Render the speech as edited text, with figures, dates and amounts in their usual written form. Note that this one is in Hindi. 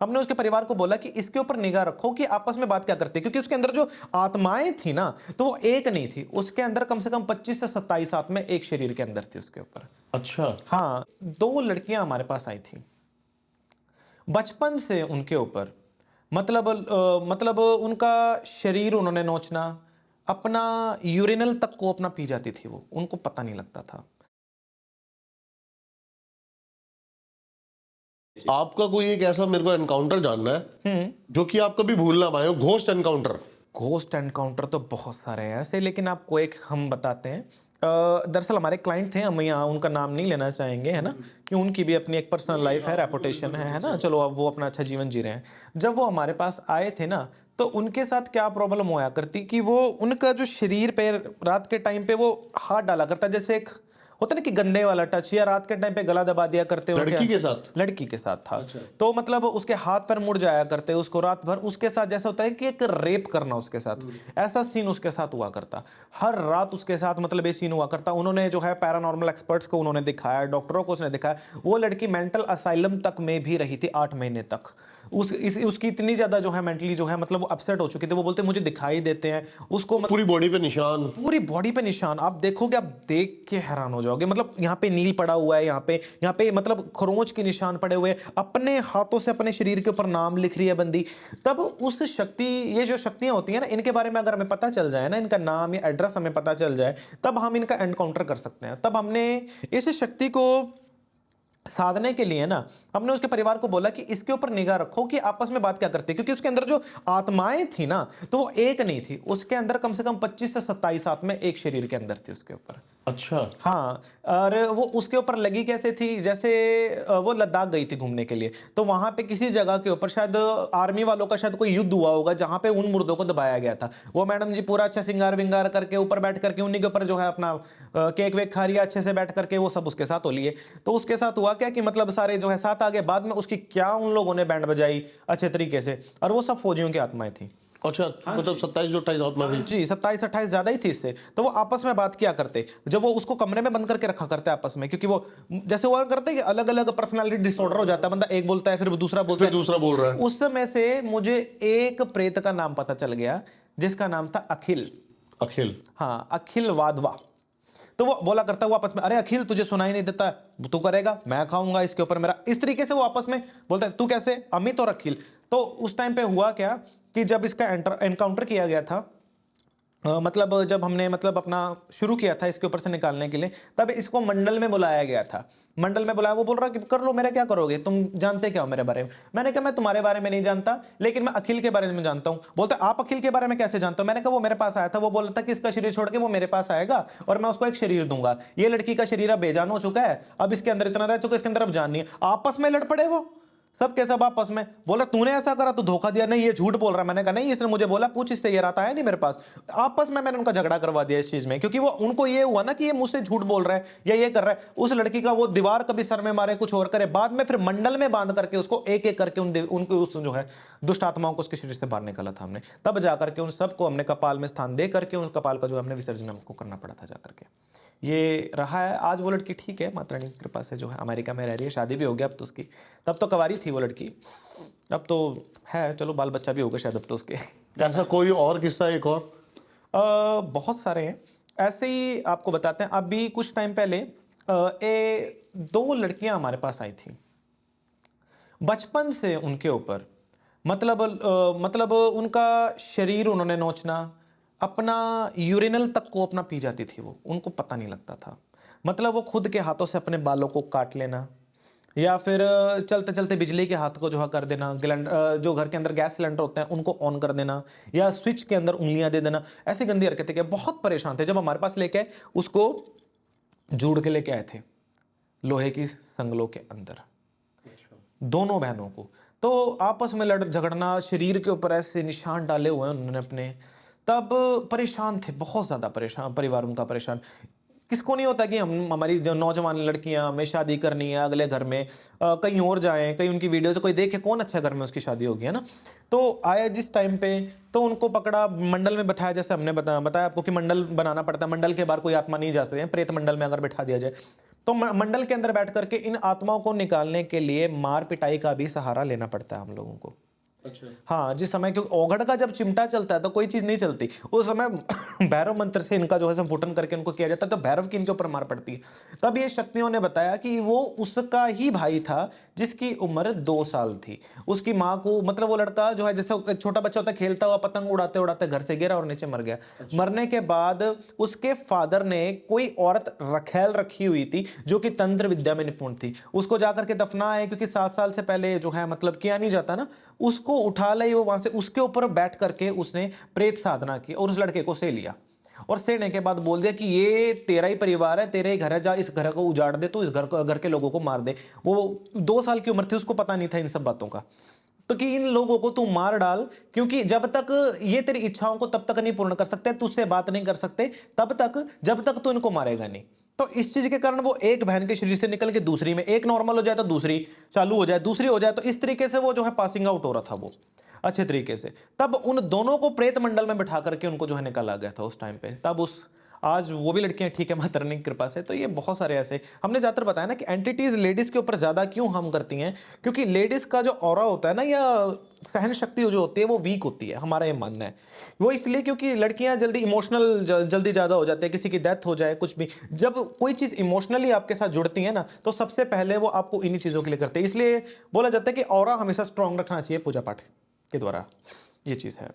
हमने उसके परिवार को बोला कि इसके ऊपर निगाह रखो कि आपस में बात क्या करते हैं, क्योंकि उसके अंदर जो आत्माएं थी ना, तो वो एक नहीं थी, उसके अंदर कम से कम 25 से 27 आत्माएं एक शरीर के अंदर थी उसके ऊपर। अच्छा। हाँ, 2 लड़कियां हमारे पास आई थी। बचपन से उनके ऊपर मतलब उनका शरीर उन्होंने नोचना, अपना यूरिनल तक को अपना पी जाती थी वो, उनको पता नहीं लगता था। आपका कोई एक ऐसा मेरे को एनकाउंटर जानना है जो कि आप कभी भूल ना पाए हो, घोस्ट एनकाउंटर। घोस्ट एनकाउंटर तो बहुत सारे हैं ऐसे, लेकिन आपको एक हम बताते हैं। दरअसल हमारे क्लाइंट थे, हम यहाँ उनका नाम नहीं लेना चाहेंगे, है ना, कि उनकी भी अपनी एक पर्सनल लाइफ है, रेपुटेशन है ना, चलो अब वो अपना अच्छा जीवन जी रहे हैं। जब वो हमारे पास आए थे ना, तो उनके साथ क्या प्रॉब्लम होया करती कि वो उनका जो शरीर पे रात के टाइम पे वो हाथ डाला करता, जैसे एक होता ना कि गंदे वाला टच, या रात के टाइम पे गला दबा दिया करते उनके। लड़की के साथ? लड़की के साथ था। अच्छा। तो मतलब उसके हाथ पर मुड़ जाया करते उसको रात भर, उसके साथ जैसा होता है कि एक रेप करना उसके साथ, ऐसा सीन उसके साथ हुआ करता। हर रात उसके साथ मतलब ये सीन हुआ करता। उन्होंने जो है पैरानॉर्मल एक्सपर्ट्स को उन्होंने दिखाया, डॉक्टरों को उसने दिखाया, वो लड़की मेंटल असाइलम तक में भी रही थी 8 महीने तक। उसकी इतनी ज्यादा जो है मेंटली जो है मतलब वो अपसेट हो चुकी थी। वो बोलते मुझे दिखाई देते हैं उसको, पूरी बॉडी पे निशान। पूरी बॉडी पे निशान आप देखोगे, आप देख के हैरान हो जाओगे। मतलब यहाँ पे नील पड़ा हुआ है, यहाँ पे मतलब खरोंच के निशान पड़े हुए हैं, अपने हाथों से अपने शरीर के ऊपर नाम लिख रही है बंदी। तब उस शक्ति, ये जो शक्तियां होती हैं ना, इनके बारे में अगर हमें पता चल जाए ना, इनका नाम या एड्रेस हमें पता चल जाए, तब हम इनका एनकाउंटर कर सकते हैं। तब हमने इस शक्ति को साधने के लिए ना, हमने उसके परिवार को बोला कि इसके ऊपर निगाह रखो कि आपस में बात क्या करते हैं, क्योंकि उसके अंदर जो आत्माएं थी ना, तो वो एक नहीं थी, उसके अंदर कम से कम 25 से 27 आत्माएं एक शरीर के अंदर थी उसके ऊपर। अच्छा। हाँ, और वो उसके ऊपर लगी कैसे थी, जैसे वो लद्दाख गई थी घूमने के लिए, तो वहां पे किसी जगह के ऊपर शायद आर्मी वालों का शायद कोई युद्ध हुआ होगा, जहां पे उन मुर्दों को दबाया गया था। वो मैडम जी पूरा अच्छा सिंगार विंगार करके ऊपर बैठ करके उन्हीं के ऊपर जो है अपना केक वेक खा रही है अच्छे से बैठ करके, वो सब उसके साथ हो लिए। तो उसके साथ हुआ क्या कि मतलब सारे जो है साथ आगे, बाद में उसकी क्या उन लोगों ने बैंड बजाई अच्छे तरीके से, और वो सब फौजियों की आत्माएं थी। अच्छा, मतलब 27 जो 28 आत्मा भी। जी, 27-28 ज़्यादा ही थी इससे। तो वो आपस में बात किया करते, जब वो उसको कमरे में बंद करके रखा करते आपस में, क्योंकि वो जैसे हुआ करते कि अलग-अलग पर्सनैलिटी डिसऑर्डर हो जाता है, बंदा एक बोलता है फिर वो दूसरा बोलता फिर है। दूसरा बोल रहा है। उस समय से मुझे एक प्रेत का नाम पता चल गया, जिसका नाम था अखिल। अखिल। हाँ, अखिल वाधवा। तो वो बोला करता हुआ आपस में, अरे अखिल तुझे सुनाई नहीं देता, तू करेगा मैं खाऊंगा इसके ऊपर मेरा, इस तरीके से वो आपस में बोलता है, तू कैसे, अमित और अखिल। तो उस टाइम पे हुआ क्या कि जब इसका एनकाउंटर किया गया था, मतलब जब हमने मतलब अपना शुरू किया था इसके ऊपर से निकालने के लिए, तब इसको मंडल में बुलाया गया था। मंडल में बुलाया, वो बोल रहा कि कर लो, मेरा क्या करोगे, तुम जानते क्या हो मेरे बारे में। मैंने कहा मैं तुम्हारे बारे में नहीं जानता, लेकिन मैं अखिल के बारे में जानता हूं। बोलता आप अखिल के बारे में कैसे जानते हो। मैंने कहा वो मेरे पास आया था, वो बोला था कि इसका शरीर छोड़ के वो मेरे पास आएगा और मैं उसको एक शरीर दूंगा। ये लड़की का शरीर अब बेजान हो चुका है, अब इसके अंदर इतना रह चुका है, इसके अंदर अब जान नहीं है। आपस में लड़ पड़े वो सब के सब आपस में। बोला तूने ऐसा करा, तू धोखा दिया, नहीं ये झूठ बोल रहा है। मैंने कहा नहीं, इसने मुझे बोला, पूछ इससे, ये रात आया नहीं मेरे पास। आपस में मैंने उनका झगड़ा करवा दिया इस चीज में, क्योंकि वो उनको ये हुआ ना कि ये मुझसे झूठ बोल रहा है या ये कर रहा है। उस लड़की का वो दीवार कभी सर में मारे, कुछ और करे, बाद में फिर मंडल में बांध करके उसको एक एक करके उनके उस जो है दुष्ट आत्माओं को उसके शरीर से बाहर निकाला था हमने। तब जाकर के उन सबको हमने कपाल में स्थान दे करके उन कपाल का जो हमने विसर्जन हमको करना पड़ा था जाकर के। ये रहा है। आज वो लड़की ठीक है, माता रानी की कृपा से जो है अमेरिका में रह रही है, शादी भी हो गया अब तो उसकी। तब तो कवारी थी वो लड़की, अब तो है, चलो बाल बच्चा भी होगा शायद अब तो उसके। ऐसा कोई और किस्सा एक और? बहुत सारे हैं ऐसे ही, आपको बताते हैं। अभी कुछ टाइम पहले 2 लड़कियां हमारे पास आई थी। बचपन से उनके ऊपर मतलब उनका शरीर उन्होंने नोचना, अपना यूरिनल तक को अपना पी जाती थी वो, उनको पता नहीं लगता था। मतलब वो खुद के हाथों से अपने बालों को काट लेना, या फिर चलते चलते बिजली के हाथ को जो है कर देना, जो घर के अंदर गैस सिलेंडर होते हैं उनको ऑन कर देना, या स्विच के अंदर उंगलियां दे देना। ऐसी गंदी हरकतें की। बहुत परेशान थे। जब हमारे पास लेके आए, उसको जोड़ के लेके आए थे लोहे की संगलों के अंदर, दोनों बहनों को। तो आपस में लड़ झगड़ना, शरीर के ऊपर ऐसे निशान डाले हुए हैं उन्होंने अपने। तब परेशान थे, बहुत ज्यादा परेशान, परिवार उनका परेशान। किसको नहीं होता कि हम, हमारी जो नौजवान लड़कियां, हमें शादी करनी है अगले घर में, कहीं और जाएं, कहीं उनकी वीडियो से कोई देखे कौन अच्छा घर में उसकी शादी होगी, है ना। तो आया जिस टाइम पे, तो उनको पकड़ा, मंडल में बैठाया, जैसे हमने बताया आपको कि मंडल बनाना पड़ता है, मंडल के बाहर कोई आत्मा नहीं जा सकती है, प्रेत मंडल में अगर बैठा दिया जाए। तो मंडल के अंदर बैठ करके इन आत्माओं को निकालने के लिए मार पिटाई का भी सहारा लेना पड़ता है हम लोगों को। अच्छा। हाँ, जिस समय क्योंकि औघड़ का जब चिमटा चलता है तो कोई चीज नहीं चलती, उस समय भैरव मंत्र से इनका जो है संपुटन करके उनको किया जाता है, तो भैरव की इनके ऊपर मार पड़ती है। तब ये शक्तियों ने बताया कि वो उसका ही भाई था जिसकी उम्र 2 साल थी। उसकी माँ को, मतलब वो लड़का जो है, जैसे एक छोटा बच्चा होता है, खेलता हुआ पतंग उड़ाते उड़ाते घर से गिरा और नीचे मर गया। मरने के बाद उसके फादर ने कोई औरत रखेल रखी हुई थी जो कि तंत्र विद्या में निपुण थी, उसको जाकर के दफना है, क्योंकि 7 साल से पहले जो है मतलब किया नहीं जाता ना, उसको उठा लाई वो वहां से, उसके ऊपर बैठ करके उसने प्रेत साधना की और उस लड़के को से लिया और सेने के बाद बोल दिया कि ये तेरा ही परिवार है, तेरे ही घर है, जा इस घर को उजाड़ दे, तो इस घर के लोगों को मार दे। वो 2 साल की उम्र थी, उसको पता नहीं था इन सब बातों का, तो कि इन लोगों को तू मार डाल, क्योंकि जब तक ये तेरी इच्छाओं को तब तक नहीं पूर्ण कर सकते, तुझसे बात नहीं कर सकते तब तक, जब तक तू इनको मारेगा नहीं। तो इस चीज के कारण वो एक बहन के शरीर से निकल के दूसरी में, एक नॉर्मल हो जाए तो दूसरी चालू हो जाए, दूसरी हो जाए, तो इस तरीके से वो जो है पासिंग आउट हो रहा था वो अच्छे तरीके से। तब उन दोनों को प्रेत मंडल में बिठा करके उनको जो है निकाला गया था उस टाइम पे। तब उस आज वो भी लड़कियां ठीक है माता रानी की कृपा से। तो ये बहुत सारे ऐसे हमने ज्यादातर बताया ना कि एंटिटीज लेडीज के ऊपर ज्यादा क्यों हम करती हैं, क्योंकि लेडीज का जो ऑरा होता है ना, या सहन शक्ति जो होती है वो वीक होती है, हमारा ये मानना है। वो इसलिए क्योंकि लड़कियां जल्दी इमोशनल जल्दी ज्यादा हो जाते हैं, किसी की डेथ हो जाए कुछ भी, जब कोई चीज इमोशनली आपके साथ जुड़ती है ना, तो सबसे पहले वो आपको इन्हीं चीजों के लिए करते हैं। इसलिए बोला जाता है कि ऑरा हमेशा स्ट्रांग रखना चाहिए पूजा पाठ के द्वारा, ये चीज है।